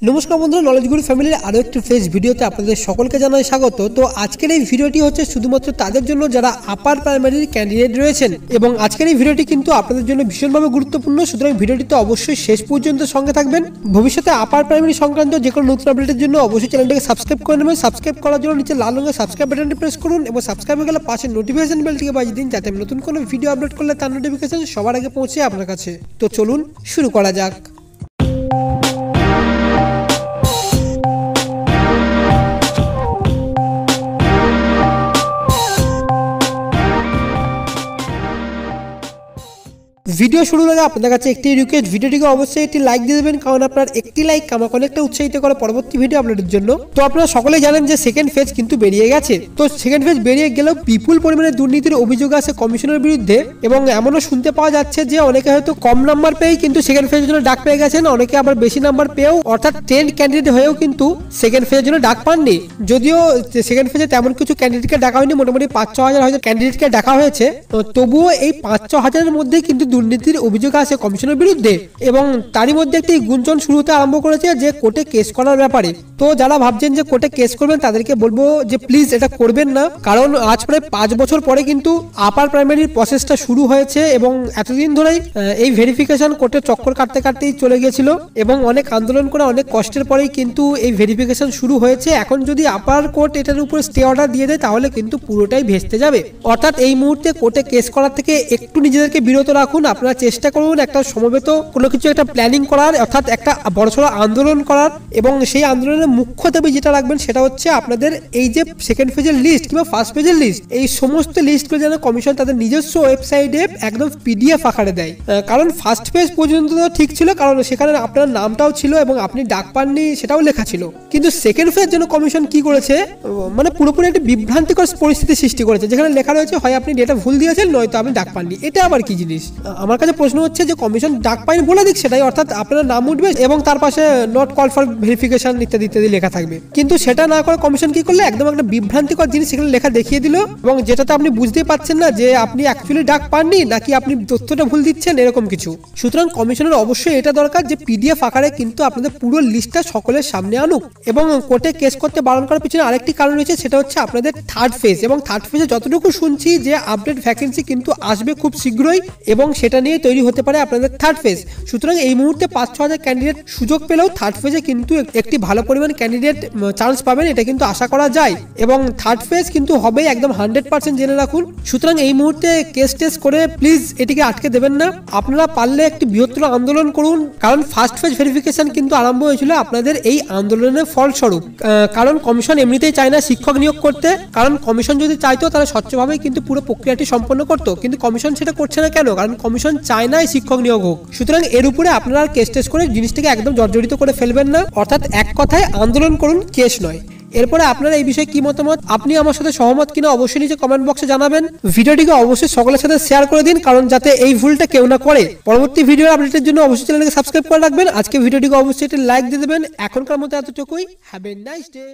নমস্কার বন্ধুরা, নলেজ গুরু ফ্যামিলির আরও একটি ফ্রেশ ভিডিওতে আপনাদের সকলকে জানাই স্বাগত। তো আজকের এই ভিডিওটি হচ্ছে শুধুমাত্র তাদের জন্য যারা আপার প্রাইমারির ক্যান্ডিডেট রয়েছেন, এবং আজকের এই ভিডিওটি কিন্তু আপনাদের জন্য ভীষণভাবে গুরুত্বপূর্ণ। সুতরাং ভিডিওটিতে অবশ্যই শেষ পর্যন্ত সঙ্গে থাকবেন। ভবিষ্যতে আপার প্রাইমারি সংক্রান্ত যে কোনো নতুন আপডেটের জন্য অবশ্যই চ্যানেলটিকে সাবস্ক্রাইব করে নেবেন। সাবস্ক্রাইব করার জন্য নিচে লাল রঙের সাবস্ক্রাইব বাটনটি প্রেস করুন এবং সাবস্ক্রাইব হয়ে গেলে পাশে নোটিফিকেশন বেলটিকে বাজিয়ে দিন, যাতে আমি নতুন কোনো ভিডিও আপলোড করলে তার নোটিফিকেশন সবার আগে পৌঁছে আপনার কাছে। তো চলুন শুরু করা যাক। ভিডিও শুরুর আগে আপনাদের কাছে একটি রিকোয়েস্ট, ভিডিওটিকে অবশ্যই একটি লাইক দিয়ে দেবেন, কারণ আপনার একটি লাইক আমাকে অনেকটা উৎসাহিত করে পরবর্তী ভিডিও আপলোডের জন্য। তো আপনারা সকলেই জানেন যে সেকেন্ড ফেজ কিন্তু বেরিয়ে গেছে। তো সেকেন্ড ফেজ বেরিয়ে গেলেও বিপুল পরিমাণে দুর্নীতির অভিযোগ আছে কমিশনের বিরুদ্ধে, এবং এমনও শুনতে পাওয়া যাচ্ছে যে অনেকে হয়তো কম নাম্বার পেয়েই কিন্তু সেকেন্ড ফেজের জন্য ডাক পেয়ে গেছেন, অনেকে আবার বেশি নাম্বার পেয়েও অর্থাৎ ট্রেন্ড ক্যান্ডিডেট হয়েও কিন্তু সেকেন্ড ফেজের জন্য ডাক পাননি। যদিও সেকেন্ড ফেজে তেমন কিছু ক্যান্ডিডেটকে ডাকা হয়নি, মোটামুটি 5-6 হাজার হয়তো ক্যান্ডিডেটকে ডাকা হয়েছে। তবুও এই 5-6 হাজারের মধ্যেই কিন্তু দুর্নীতির অভিযোগ আছে কমিশনের বিরুদ্ধে, এবং তারই মধ্যে একটি গুঞ্জন শুরু হতে আরম্ভ করেছে যে কোর্টে কেস করার ব্যাপারে। তো যারা ভাবছেন যে কোর্টে কেস করবেন তাদেরকে বলবো যে প্লিজ এটা করবেন না, কারণ আজ প্রায় 5 বছর পরে কিন্তু আপার প্রাইমারির প্রসেসটা শুরু হয়েছে, এবং এতদিন ধরেই এই ভেরিফিকেশন কোর্টে চক্কর কাটতে কাটতেই চলে গেছিল, এবং অনেক আন্দোলন করে অনেক কষ্টের পরেই কিন্তু এই ভেরিফিকেশন শুরু হয়েছে। এখন যদি আপার কোর্ট এটার উপর স্টে অর্ডার দিয়ে দেয় তাহলে কিন্তু পুরোটাই ভেস্তে যাবে। অর্থাৎ এই মুহূর্তে কোর্টে কেস করার থেকে একটু নিজেদেরকে বিরত রাখুন। আপনারা চেষ্টা করুন একটা সমবেত কোনো কিছু একটা প্ল্যানিং করার, অর্থাৎ একটা বড়সড় আন্দোলন করার, এবং সেই আন্দোলনের মুখ্য দাবি যেটা রাখবেন সেটা হচ্ছে আপনাদের এই যে সেকেন্ড ফেজের লিস্ট কিংবা ফার্স্ট ফেজের লিস্ট, এই সমস্ত লিস্টগুলো যেন কমিশন তাদের নিজস্ব ওয়েবসাইটে একদম পিডিএফ আকারে দেয়। কারণ ফার্স্ট ফেজ পর্যন্ত তো ঠিক ছিল, কারণ সেখানে আপনার নামটাও ছিল এবং আপনি ডাক পাননি সেটাও লেখা ছিল। কিন্তু সেকেন্ড ফেজ জন্য কমিশন কি করেছে, মানে পুরোপুরি একটা বিভ্রান্তিকর পরিস্থিতি সৃষ্টি করেছে, যেখানে লেখা রয়েছে হয় আপনি ডেটা ভুল দিয়েছেন নয়তো আপনি ডাক পাননি। এটা আবার কি জিনিস? আমার কাছে প্রশ্ন হচ্ছে যে কমিশন ডাক পাইনি বলে দিক সেটাই, অর্থাৎ আপনার নাম উঠবে এবং তার পাশে নট কল ফর ভেরিফিকেশন ইত্যাদি ইত্যাদি লেখা থাকবে। কিন্তু সেটা না করে কমিশন কি করলে একদম একটা বিভ্রান্তিকর জিনিস সেখানে লেখা দেখিয়ে দিল, এবং যেটাতে আপনি বুঝতেই পারছেন না যে আপনি অ্যাকচুয়ালি ডাক পাননি নাকি আপনি তথ্যটা ভুল দিচ্ছেন, এরকম কিছু। সুতরাং কমিশনের অবশ্যই এটা দরকার যে পিডিএফ আকারে কিন্তু আপনাদের পুরো লিস্টটা সকলের সামনে আনুক। এবং কোর্টে কেস করতে বারণ করার পিছনে আরেকটি কারণ রয়েছে, সেটা হচ্ছে আপনাদের থার্ড ফেজ, এবং থার্ড ফেজে যতটুকু শুনছি যে আপডেট ভ্যাকেন্সি কিন্তু আসবে খুব শীঘ্রই, এবং সেটা নিয়ে তৈরি হতে পারে আপনাদের থার্ড ফেজ। সুতরাং এই মুহূর্তে 5-6 হাজার ক্যান্ডিডেট সুযোগ পেলেও থার্ড ফেজে কিন্তু একটি ভালো পরিমাণ ক্যান্ডিডেট চান্স পাবেন, এটা কিন্তু আশা করা যায়, এবং থার্ড ফেজ কিন্তু হবে একদম 100% জেনে রাখুন। সুতরাং এই মুহূর্তে কেস টেস করে প্লিজ এটিকে আটকে দেবেন না। আপনারা পারলে একটি বৃহত্তর আন্দোলন করুন, কারণ ফার্স্ট ফেজ ভেরিফিকেশন কিন্তু আরম্ভ হয়েছিল আপনাদের এই আন্দোলনের ফলস্বরূপ। কারণ কমিশন এমনিতেই চায় না শিক্ষক নিয়োগ করতে, কারণ কমিশন যদি চাইতো তাহলে স্বচ্ছভাবে কিন্তু পুরো প্রক্রিয়াটি সম্পন্ন করতো, কিন্তু কমিশন সেটা করছে না। কেন? কারণ কমিশন চায় না শিক্ষক নিয়োগ হোক। সুতরাং এর উপরে আপনারা কেস টেস করে জিনিসটাকে একদম জর্জরিত করে ফেলবেন না, অর্থাৎ এক কথায় আন্দোলন করুন, কেস নয়। এরপরে আপনারা এই বিষয়ে কি মতামত, আপনি আমার সাথে সহমত কিনা অবশ্যই নিচে কমেন্ট বক্সে জানাবেন। ভিডিওটিকে অবশ্যই সকলের সাথে শেয়ার করে দিন, কারণ যাতে এই ভুলটা কেউ না করে। পরবর্তী ভিডিও আপডেটের জন্য অবশ্যই চ্যানেলকে সাবস্ক্রাইব করে রাখবেন। আজকে ভিডিওটিকে অবশ্যই একটি লাইক দিয়ে দেবেন। এখনকার মতো এতটুকুই। Have a nice day.